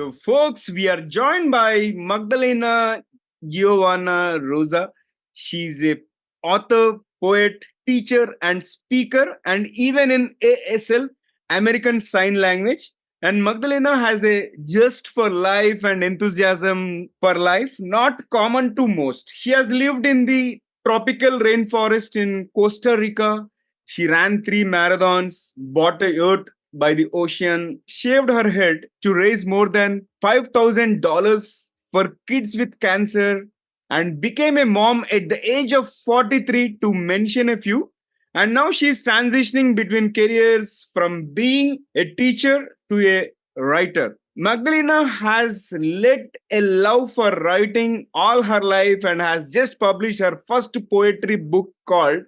So, folks, we are joined by Magdalena Giovanna Rosa. She's a author, poet, teacher, and speaker, and even in ASL, American Sign Language. And Magdalena has a just for life and enthusiasm for life, not common to most. She has lived in the tropical rainforest in Costa Rica. She ran 3 marathons, bought a yacht by the ocean, shaved her head to raise more than $5,000 for kids with cancer, and became a mom at the age of 43, to mention a few. And now she's transitioning between careers from being a teacher to a writer. Magdalena has led a love for writing all her life and has just published her first poetry book called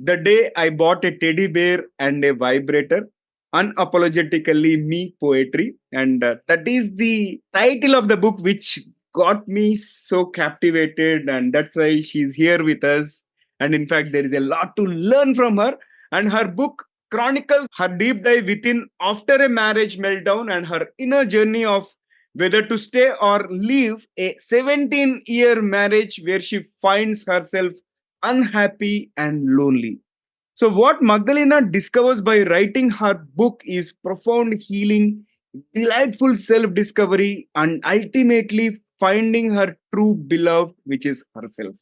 The Day I Bought a Teddy Bear and a Vibrator, Unapologetically Me Poetry. And that is the title of the book, which got me so captivated. And that's why she's here with us. And in fact, there is a lot to learn from her. And her book chronicles her deep dive within after a marriage meltdown and her inner journey of whether to stay or leave a 17-year marriage where she finds herself unhappy and lonely. So, what Magdalena discovers by writing her book is profound healing, delightful self discovery, and ultimately finding her true beloved, which is herself.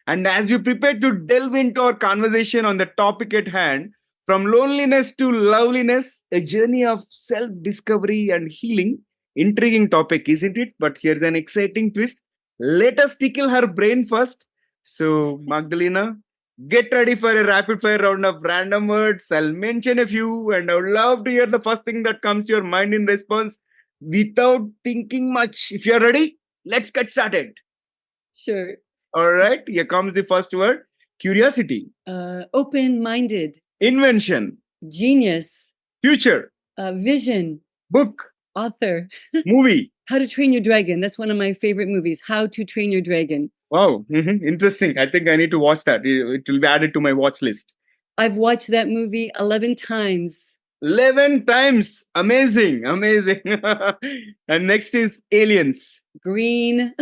And as we prepare to delve into our conversation on the topic at hand, from loneliness to loveliness, a journey of self discovery and healing, intriguing topic, isn't it? But here's an exciting twist. Let us tickle her brain first. So, Magdalena, get ready for a rapid fire round of random words. I'll mention a few, and I would love to hear the first thing that comes to your mind in response without thinking much. If you're ready, let's get started. Sure. All right, here comes the first word: curiosity, Open-minded, invention, genius, future, vision, book, author. movie. How to Train Your Dragon. That's one of my favorite movies. How to Train Your Dragon. Wow, interesting. I think I need to watch that. It will be added to my watch list. I've watched that movie 11 times. 11 times. Amazing, amazing. And next is aliens, Green,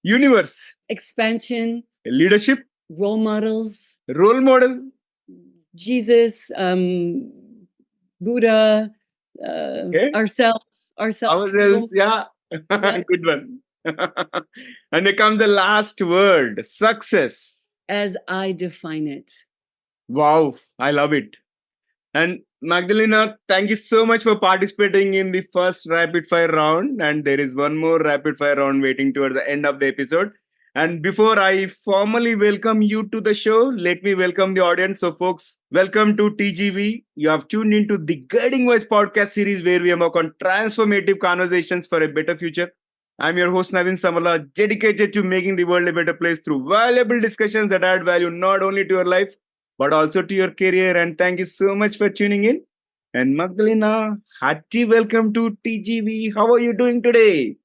universe, expansion, leadership, role models, role model, Jesus, Buddha, okay, ourselves. ourselves. Yeah, Yeah. good one. And here comes the last word: success. As I define it. Wow, I love it. And Magdalena, thank you so much for participating in the first rapid fire round. And there is one more rapid fire round waiting toward the end of the episode. And before I formally welcome you to the show, let me welcome the audience. So, folks, welcome to TGV. You have tuned into the Guiding Voice podcast series where we embark on transformative conversations for a better future. I'm your host, Naveen Samala, dedicated to making the world a better place through valuable discussions that add value not only to your life, but also to your career. And thank you so much for tuning in. And Magdalena, hearty welcome to TGV. How are you doing today?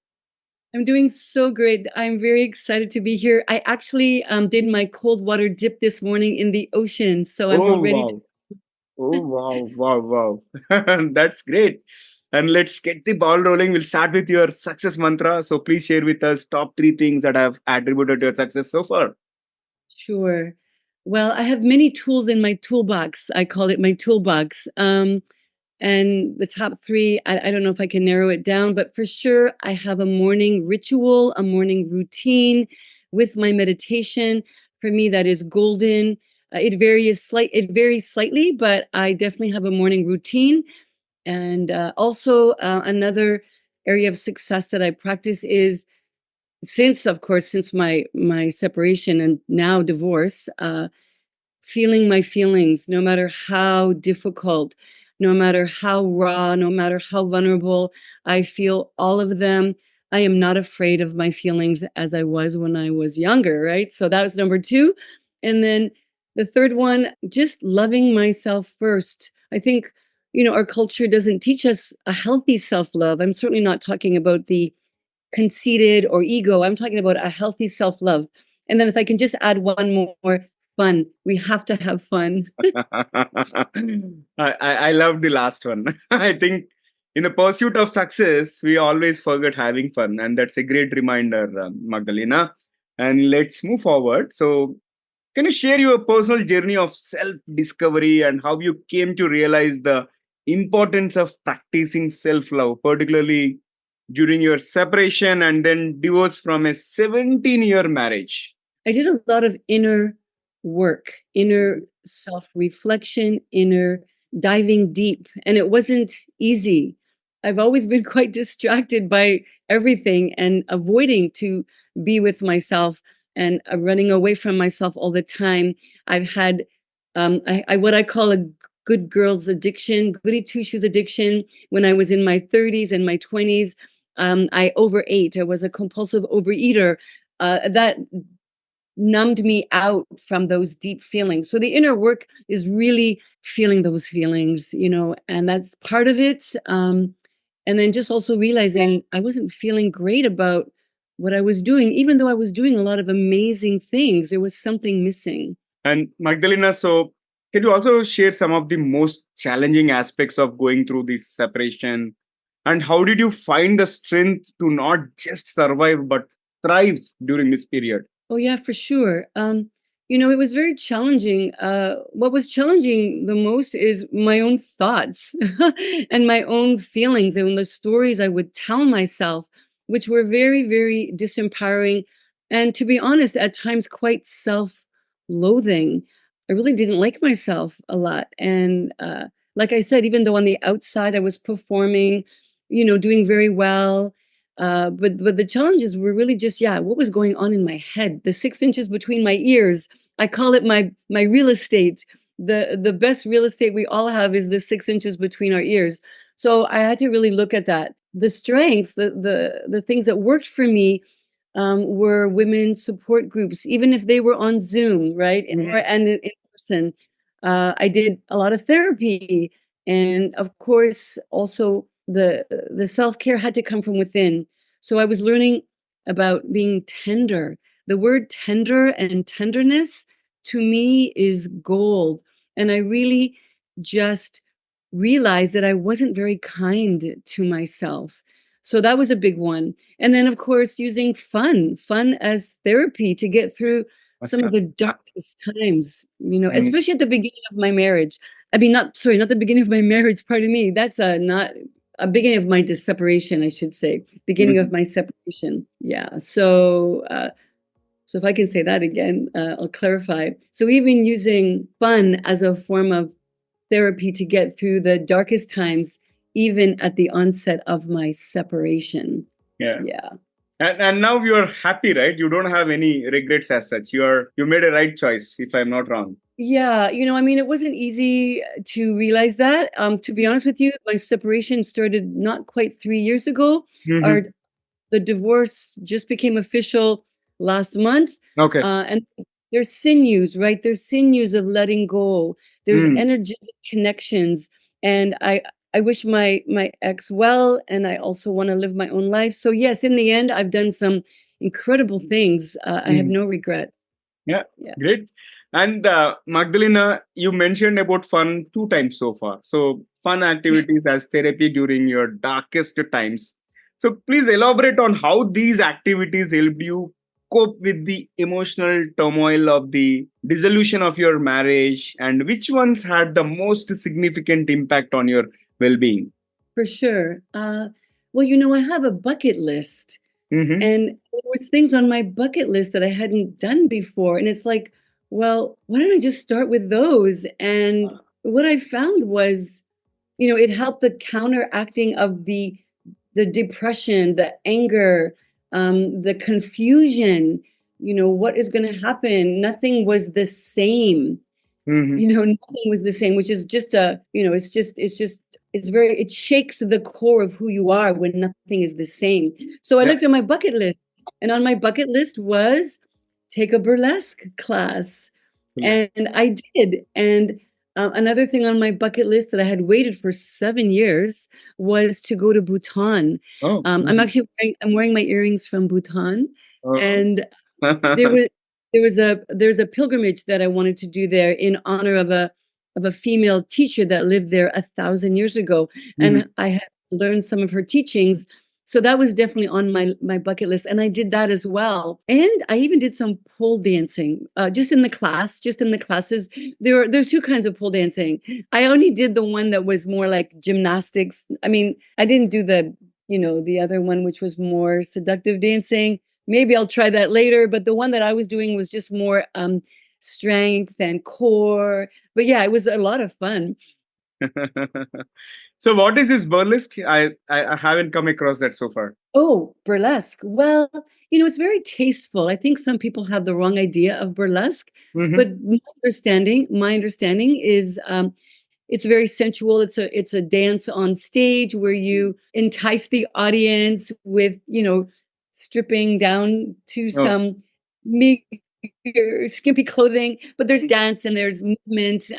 I'm doing so great. I'm very excited to be here. I actually did my cold water dip this morning in the ocean, so I'm all ready to. Oh, wow, wow, wow. That's great. And let's get the ball rolling. We'll start with your success mantra. So please share with us top 3 things that have attributed to your success so far. Sure. Well, I have many tools in my toolbox. I call it my toolbox. And the top 3, I don't know if I can narrow it down, but for sure, I have a morning ritual, a morning routine with my meditation. For me, that is golden. It varies slightly, but I definitely have a morning routine. And also, another area of success that I practice is since my separation and now divorce, feeling my feelings, no matter how difficult, no matter how raw, no matter how vulnerable, I feel all of them. I am not afraid of my feelings as I was when I was younger, right? So that was number 2. And then the third one, just loving myself first. I think, our culture doesn't teach us a healthy self-love. I'm certainly not talking about the conceited or ego. I'm talking about a healthy self-love. And then if I can just add one more, fun. We have to have fun. I love the last one. I think In the pursuit of success, we always forget having fun, and that's a great reminder, Magdalena. And let's move forward. So, can you share your personal journey of self discovery and how you came to realize the importance of practicing self love, particularly during your separation and then divorce from a 17-year marriage? I did a lot of inner work, inner self reflection, inner diving deep, and it wasn't easy. I've always been quite distracted by everything and avoiding to be with myself and running away from myself all the time. I've had I what I call a good girl's addiction, goody two shoes addiction. When I was in my 30s and my 20s, I overate. I was a compulsive overeater. That numbed me out from those deep feelings. So the inner work is really feeling those feelings, and that's part of it. And then just also realizing I wasn't feeling great about what I was doing, even though I was doing a lot of amazing things. There was something missing. And Magdalena, so can you also share some of the most challenging aspects of going through this separation? And how did you find the strength to not just survive but thrive during this period? Oh yeah, for sure. It was very challenging. What was challenging the most is my own thoughts and my own feelings and the stories I would tell myself, which were very, very disempowering. And to be honest, at times quite self-loathing. I really didn't like myself a lot. And like I said, even though on the outside I was performing, doing very well, but the challenges were really just, what was going on in my head, the 6 inches between my ears. I call it my real estate. The best real estate we all have is the 6 inches between our ears. So I had to really look at that. The strengths, the things that worked for me were women support groups, even if they were on Zoom, right? And in person. I did a lot of therapy, and of course, also the self-care had to come from within. So I was learning about being tender. The word tender and tenderness to me is gold. And I really just realized that I wasn't very kind to myself. So that was a big one. And then, of course, using fun as therapy to get through some of the darkest times, especially at the beginning of my marriage. I mean, not the beginning of my marriage, pardon me. That's not a beginning of my separation, I should say. Beginning of my separation. Yeah. So if I can say that again, I'll clarify. So even using fun as a form of therapy to get through the darkest times, even at the onset of my separation. Yeah. And now you're happy, right? You don't have any regrets as such. You made a right choice, if I'm not wrong. Yeah, it wasn't easy to realize that. To be honest with you, my separation started not quite 3 years ago. The divorce just became official last month. Okay. And there's sinews, right? There's sinews of letting go. There's energetic connections. And I wish my ex well, and I also want to live my own life. So yes, in the end, I've done some incredible things. I have no regret. Yeah, great. And Magdalena, you mentioned about fun 2 times so far. So fun activities as therapy during your darkest times. So please elaborate on how these activities helped you cope with the emotional turmoil of the dissolution of your marriage, and which ones had the most significant impact on your well-being? For sure. Well, I have a bucket list. And there was things on my bucket list that I hadn't done before. And it's like, well, why don't I just start with those? And what I found was, it helped the counteracting of the depression, the anger, the confusion, what is going to happen? Nothing was the same. Nothing was the same, which is just it shakes the core of who you are when nothing is the same. So I looked at my bucket list, and on my bucket list was take a burlesque class. And I did. And another thing on my bucket list that I had waited for 7 years was to go to Bhutan. I'm wearing my earrings from Bhutan, and there's a pilgrimage that I wanted to do there in honor of a female teacher that lived there 1,000 years ago, and I had learn some of her teachings. So that was definitely on my bucket list, and I did that as well. And I even did some pole dancing, just in the classes. There's two kinds of pole dancing. I only did the one that was more like gymnastics. I mean, I didn't do the other one, which was more seductive dancing. Maybe I'll try that later. But the one that I was doing was just more strength and core. But yeah, it was a lot of fun. So, what is this burlesque? I haven't come across that so far. Oh, burlesque. Well, it's very tasteful. I think some people have the wrong idea of burlesque, but my understanding is it's very sensual. It's a dance on stage where you entice the audience with, stripping down to Oh, some meager, skimpy clothing, but there's dance and there's movement.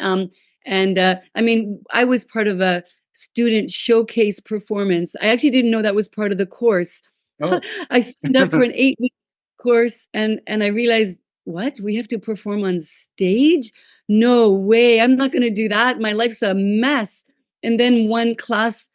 And I mean, I was part of a student showcase performance. I actually didn't know that was part of the course. oh. I signed up for an 8-week course, and I realized, what? We have to perform on stage? No way. I'm not going to do that. My life's a mess. And then one class,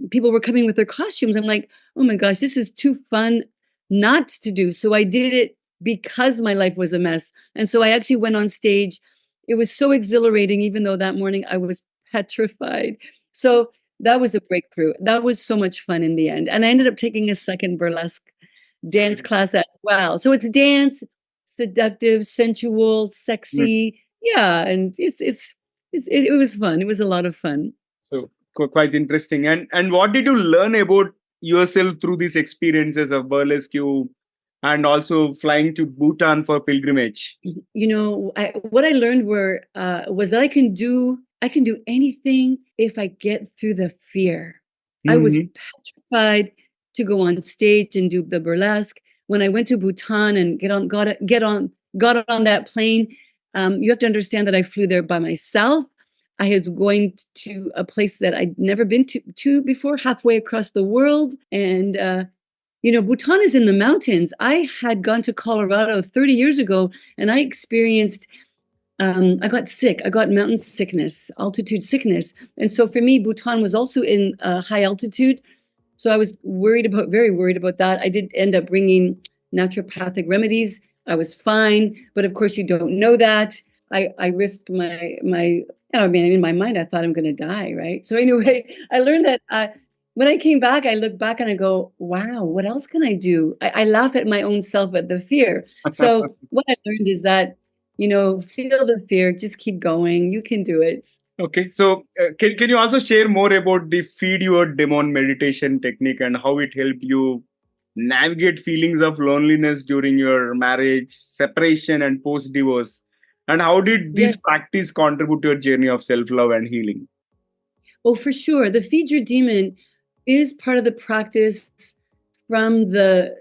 people were coming with their costumes. I'm like, oh my gosh, this is too fun not to do. So I did it because my life was a mess. And so I actually went on stage. It was so exhilarating, even though that morning I was petrified. So that was a breakthrough. That was so much fun in the end. And I ended up taking a second burlesque dance class as well. So it's dance, seductive, sensual, sexy. Yeah, and it was fun. It was a lot of fun. So quite interesting. And what did you learn about yourself through these experiences of burlesque and also flying to Bhutan for pilgrimage? What I learned was that I can do anything if I get through the fear. I was Hmm. petrified to go on stage and do the burlesque. When I went to Bhutan and got on that plane, you have to understand that I flew there by myself. I was going to a place that I'd never been to before, halfway across the world, and Bhutan is in the mountains. I had gone to Colorado 30 years ago, and I experienced I got sick. I got mountain sickness, altitude sickness. And so for me, Bhutan was also in high altitude. So I was very worried about that. I did end up bringing naturopathic remedies. I was fine. But of course, you don't know that. I risked I mean, in my mind, I thought I'm going to die, right? So anyway, I learned that when I came back, I look back and I go, wow, what else can I do? I laugh at my own self at the fear. So what I learned is that feel the fear, just keep going. You can do it. Okay, so can you also share more about the feed your demon meditation technique and how it helped you navigate feelings of loneliness during your marriage, separation, and post divorce? And how did this Yes. practice contribute to your journey of self love and healing? Oh, for sure. The feed your demon is part of the practice from the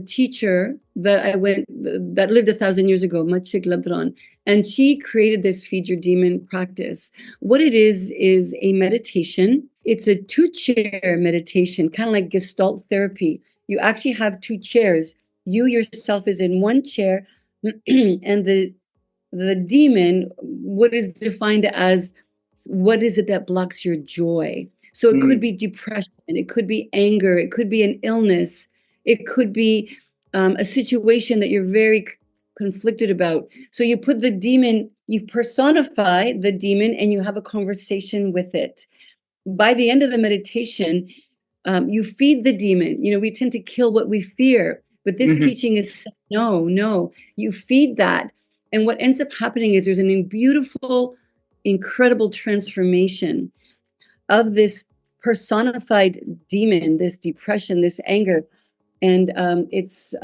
teacher that lived 1,000 years ago, Machik Labdran, and she created this feed your demon practice. What it is a meditation. It's a 2-chair meditation, kind of like Gestalt therapy. You actually have 2 chairs. You yourself is in one chair, and the demon, what is defined as what is it that blocks your joy? So it could Mm. be depression, it could be anger, it could be an illness, it could be a situation that you're very conflicted about. So you put the demon, you personify the demon, and you have a conversation with it. By the end of the meditation, you feed the demon. We tend to kill what we fear, but this Mhm. teaching is no, no, you feed that. And what ends up happening is there's a beautiful, incredible transformation of this personified demon, this depression, this anger, and it's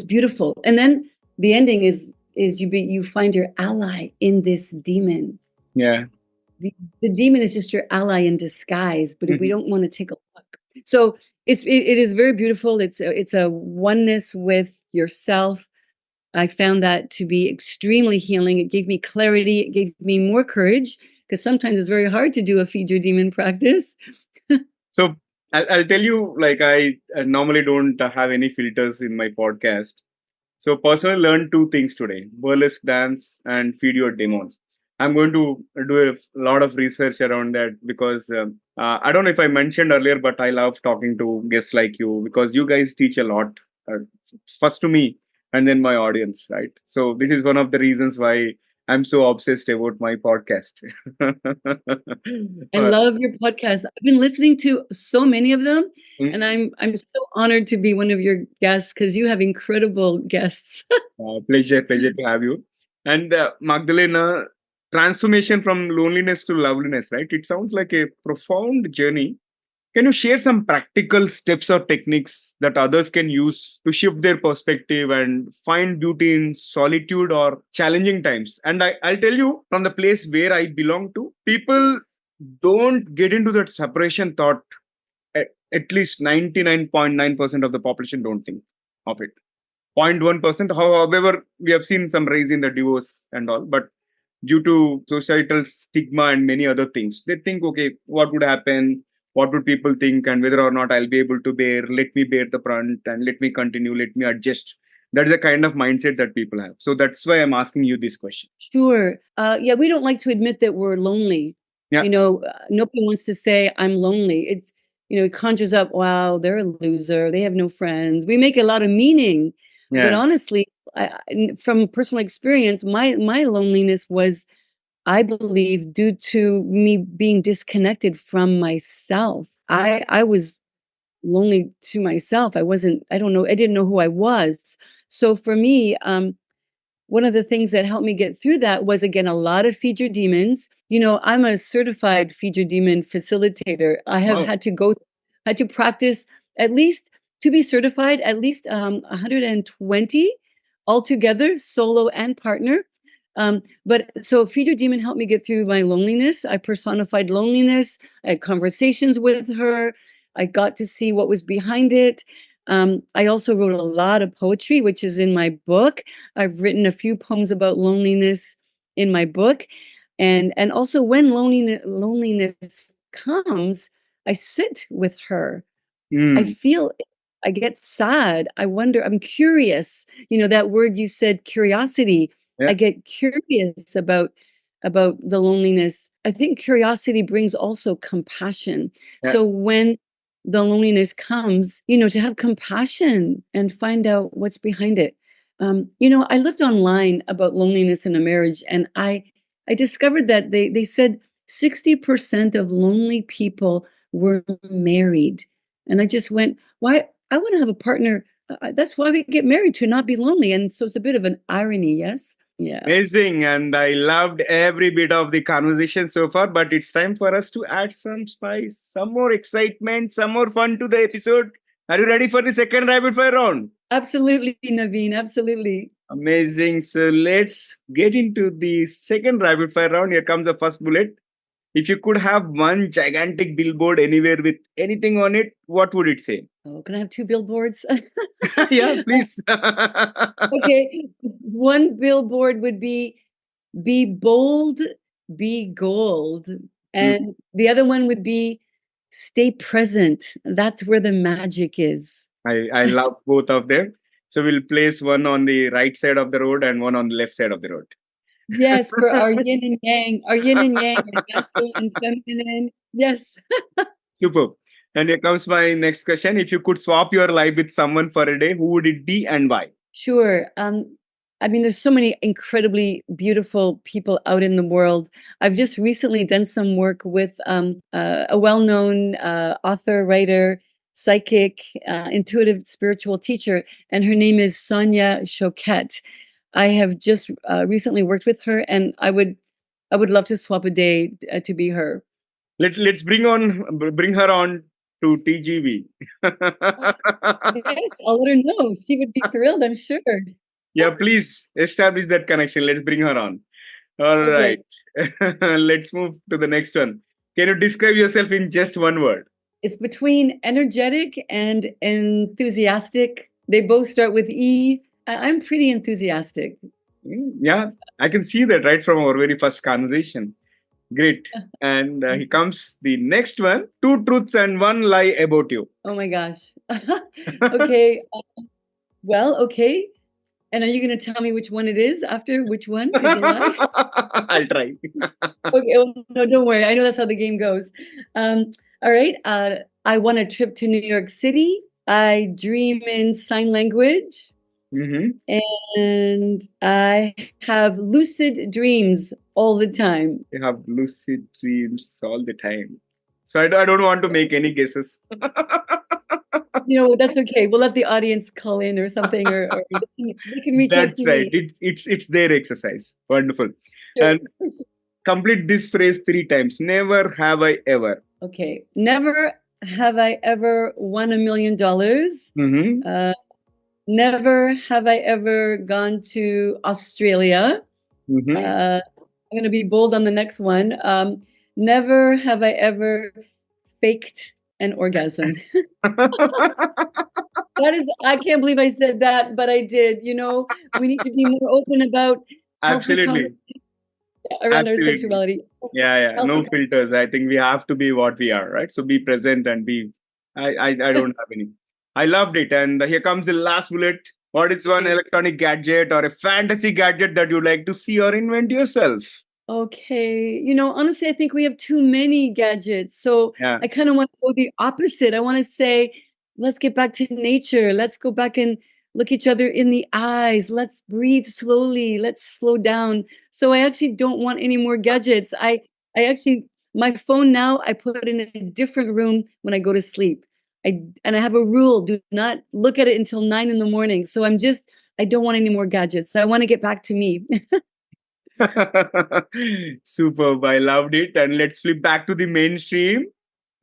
beautiful. And then the ending is you find your ally in this demon. Yeah. The demon is just your ally in disguise, but if we Mhm. don't want to take a look. So it is very beautiful. It's a oneness with yourself. I found that to be extremely healing. It gave me clarity. It gave me more courage, because sometimes it's very hard to do a feed your demon practice. So I'll tell you, like I normally don't have any filters in my podcast. So personally learned two things today: burlesque dance and feed your demons. I'm going to do a lot of research around that because I don't know if I mentioned earlier, but I love talking to guests like you because you guys teach a lot. Uh, First to me and then my audience, right? So this is one of the reasons why I'm so obsessed about my podcast. I love your podcast. I've been listening to so many of them, and Mm, I'm so honored to be one of your guests because you have incredible guests. pleasure to have you. And Magdalena, transformation from loneliness to loveliness, right? It sounds like a profound journey. Can you share some practical steps or techniques that others can use to shift their perspective and find beauty in solitude or challenging times? And I'll tell you from the place where I belong to, people don't get into that separation thought. At least 99.9% of the population don't think of it. 0.1%, however, we have seen some rise in the divorce and all, but due to societal stigma and many other things, they think, okay, what would happen? What would people think? And whether or not I'll be able to bear, let me bear the brunt and let me continue, let me adjust. That is the kind of mindset that people have. So that's why I'm asking you this question. Sure. Yeah, we don't like to admit that we're lonely. Yeah. Nobody wants to say I'm lonely. It conjures up, wow, they're a loser. They have no friends. We make a lot of meaning, but Yeah. honestly, from personal experience, my loneliness was, I believe, due to me being disconnected from myself. I was lonely to myself. I don't know, I didn't know who I was. So for me, one of the things that helped me get through that was, again, a lot of Feed Your Demons. I'm a certified Feed Your Demon facilitator. I have Wow. had to practice at least, to be certified, at least 120 altogether, solo and partner. But so Feed Your Demon helped me get through my loneliness. I personified loneliness. I had conversations with her. I got to see what was behind it. I also wrote a lot of poetry, which is in my book. I've written a few poems about loneliness in my book. And also when loneliness comes, I sit with her. I Mm. feel, I get sad. I wonder, I'm curious. That word you said, curiosity. Yeah. I get curious about the loneliness. I think curiosity brings also compassion. Yeah. So when the loneliness comes, to have compassion and find out what's behind it. I looked online about loneliness in a marriage, and I discovered that they said 60% of lonely people were married. And I just went, why? I want to have a partner. That's why we get married, to not be lonely. And so it's a bit of an irony, yes? Yeah. Amazing. And I loved every bit of the conversation so far, but it's time for us to add some spice, some more excitement, some more fun to the episode. Are you ready for the second rapid fire round? Absolutely, Naveen. Absolutely. Amazing. So let's get into the second rapid fire round. Here comes the first bullet. If you could have one gigantic billboard anywhere with anything on it, what would it say? Oh, can I have two billboards? Yeah, please. Okay. One billboard would be bold, be gold. And the other one would be stay present. That's where the magic is. I love both of them. So we'll place one on the right side of the road and one on the left side of the road. Yes, for our yin and yang, our masculine and feminine. Yes. Superb. And here comes my next question. If you could swap your life with someone for a day, who would it be and why? Sure. I mean, there's so many incredibly beautiful people out in the world. I've just recently done some work with a well-known author, writer, psychic, intuitive spiritual teacher, and her name is Sonia Choquette. I have just recently worked with her, and I would love to swap a day to be her. Let's bring her on to TGV. Yes, I'll let her know. She would be thrilled, I'm sure. Yeah, please establish that connection. Let's bring her on. All right. Okay. Let's move to the next one. Can you describe yourself in just one word? It's between energetic and enthusiastic. They both start with E. I'm pretty enthusiastic. Yeah, I can see that right from our very first conversation. Great. And here comes the next one. Two truths and one lie about you. Oh my gosh. Okay. Well, okay. And are you going to tell me which one it is after? Which one is a lie? I'll try. Okay, well, no, don't worry. I know that's how the game goes. All right. I won a trip to New York City. I dream in sign language. And I have lucid dreams all the time. You have lucid dreams all the time. So I don't want to make any guesses. That's okay. We'll let the audience call in or something, or they can reach out That's to right. me. It's their exercise. Wonderful. Sure. And complete this phrase 3 times. Never have I ever. Okay. Never have I ever won $1 million. Never have I ever gone to Australia. I'm going to be bold on the next one. Never have I ever faked an orgasm. I can't believe I said that, but I did. We need to be more open about Absolutely. Around our sexuality. Yeah. No filters. I think we have to be what we are, right? So be present and be. I don't have any. I loved it. And here comes the last bullet. What is one electronic gadget or a fantasy gadget that you'd like to see or invent yourself? Okay. Honestly, I think we have too many gadgets. So I kind of want to go the opposite. I want to say, let's get back to nature. Let's go back and look each other in the eyes. Let's breathe slowly. Let's slow down. So I actually don't want any more gadgets. My phone now, I put it in a different room when I go to sleep. And I have a rule, do not look at it until 9 a.m. So I don't want any more gadgets. I want to get back to me. Superb. I loved it. And let's flip back to the mainstream.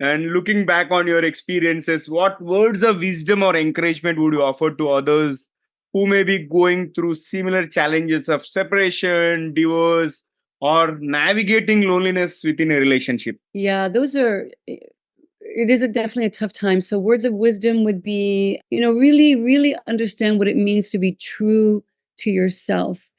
And looking back on your experiences, what words of wisdom or encouragement would you offer to others who may be going through similar challenges of separation, divorce, or navigating loneliness within a relationship? Yeah, it is definitely a tough time. So words of wisdom would be, really, really understand what it means to be true to yourself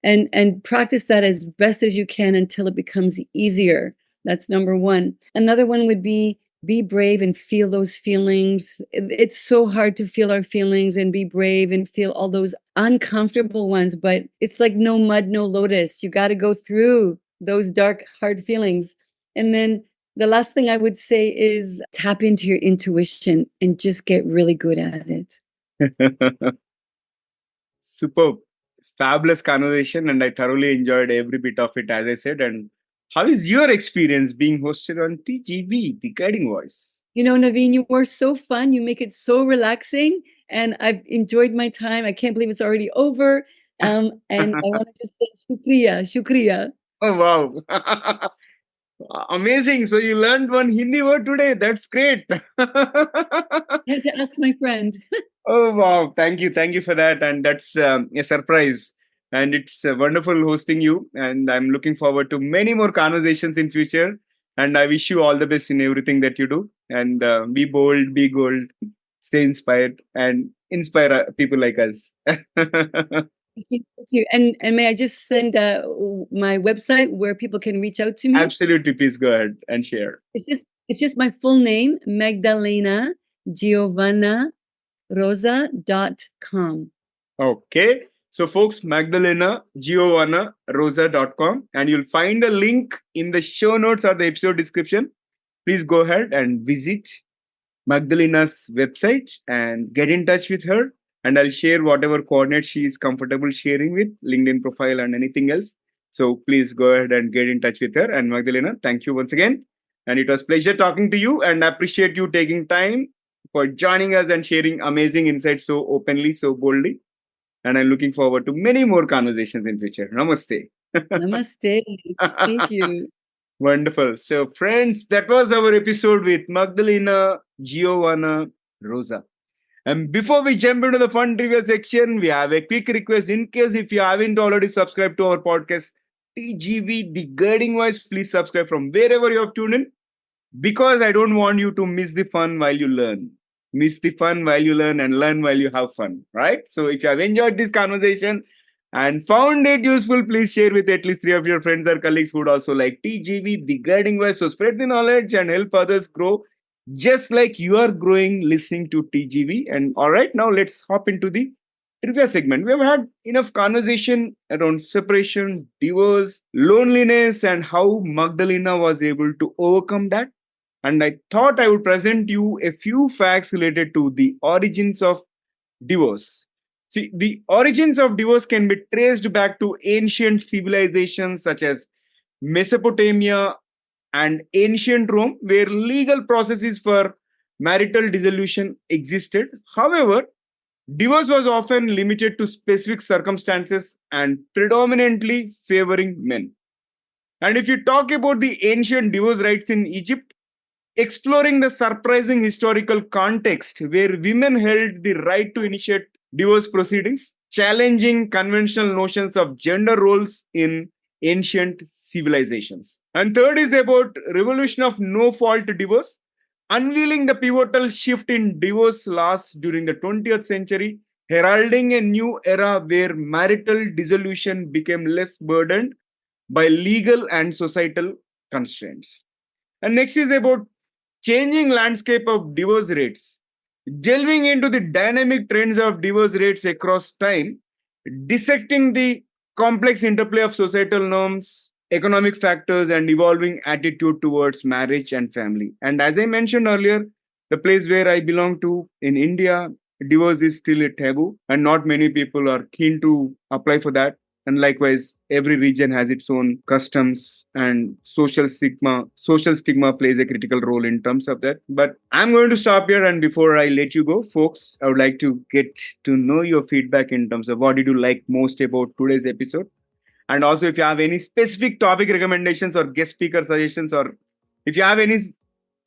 and practice that as best as you can until it becomes easier. That's number one. Another one would be brave and feel those feelings. It's so hard to feel our feelings and be brave and feel all those uncomfortable ones, but it's like no mud, no lotus. You got to go through those dark, hard feelings. And then the last thing I would say is tap into your intuition and just get really good at it. Superb. Fabulous conversation, and I thoroughly enjoyed every bit of it, as I said. And how is your experience being hosted on TGV, The Guiding Voice? Naveen, you were so fun. You make it so relaxing, and I've enjoyed my time. I can't believe it's already over. And I want to just say shukriya. Oh, wow. Amazing. So you learned one Hindi word today. That's great. I had to ask my friend. Oh, wow. Thank you. Thank you for that. And that's a surprise. And it's wonderful hosting you. And I'm looking forward to many more conversations in future. And I wish you all the best in everything that you do. And be bold, be gold, stay inspired, and inspire people like us. Thank you. And may I just send my website where people can reach out to me? Absolutely. Please go ahead and share. It's just my full name, Magdalena Giovanna Rosa.com. Okay. So folks, Magdalena Giovanna Rosa.com, and you'll find a link in the show notes or the episode description. Please go ahead and visit Magdalena's website and get in touch with her. And I'll share whatever coordinates she is comfortable sharing with, LinkedIn profile and anything else. So please go ahead and get in touch with her. And Magdalena, thank you once again. And it was a pleasure talking to you, and I appreciate you taking time for joining us and sharing amazing insights so openly, so boldly. And I'm looking forward to many more conversations in future. Namaste. Namaste. Thank you. Wonderful. So friends, that was our episode with Magdalena Giovanna Rosa. And before we jump into the fun trivia section, we have a quick request. In case if you haven't already subscribed to our podcast, TGV, The Guiding Voice, please subscribe from wherever you have tuned in, because I don't want you to miss the fun while you learn. Miss the fun while you learn and learn while you have fun, right? So if you have enjoyed this conversation and found it useful, please share with at least 3 of your friends or colleagues who would also like TGV, The Guiding Voice. So spread the knowledge and help others grow just like you are growing listening to TGV. And all right, now let's hop into the trivia segment. We have had enough conversation around separation, divorce, loneliness, and how Magdalena was able to overcome that. And I thought I would present you a few facts related to the origins of divorce. See, the origins of divorce can be traced back to ancient civilizations such as Mesopotamia and ancient Rome, where legal processes for marital dissolution existed. However, divorce was often limited to specific circumstances and predominantly favoring men. And if you talk about the ancient divorce rights in Egypt, exploring the surprising historical context where women held the right to initiate divorce proceedings, challenging conventional notions of gender roles in ancient civilizations. And third is about revolution of no fault divorce, unveiling the pivotal shift in divorce laws during the 20th century, heralding a new era where marital dissolution became less burdened by legal and societal constraints. And next is about changing landscape of divorce rates, delving into the dynamic trends of divorce rates across time, dissecting the complex interplay of societal norms, economic factors, and evolving attitude towards marriage and family. And as I mentioned earlier, the place where I belong to in India, divorce is still a taboo, and not many people are keen to apply for that. And likewise, every region has its own customs and social stigma plays a critical role in terms of that. But I'm going to stop here, and before I let you go, folks, I would like to get to know your feedback in terms of what did you like most about today's episode. And also, if you have any specific topic recommendations or guest speaker suggestions, or if you have any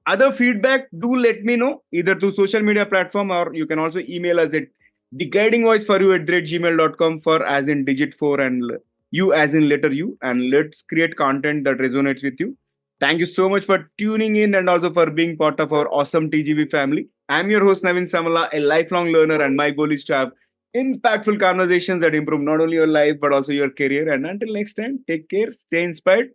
other feedback, do let me know either through social media platform, or you can also email us at the guiding voice for you at gmail.com, for as in digit 4 and you as in letter U, and let's create content that resonates with you. Thank you so much for tuning in and also for being part of our awesome TGV family. I'm your host Naveen Samala, a lifelong learner, and my goal is to have impactful conversations that improve not only your life but also your career. And until next time, take care, stay inspired,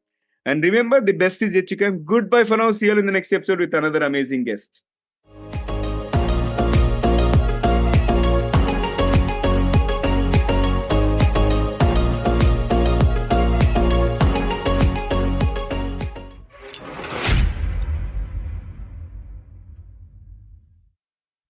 and remember, the best is yet to come. Goodbye for now. See you all in the next episode with another amazing guest.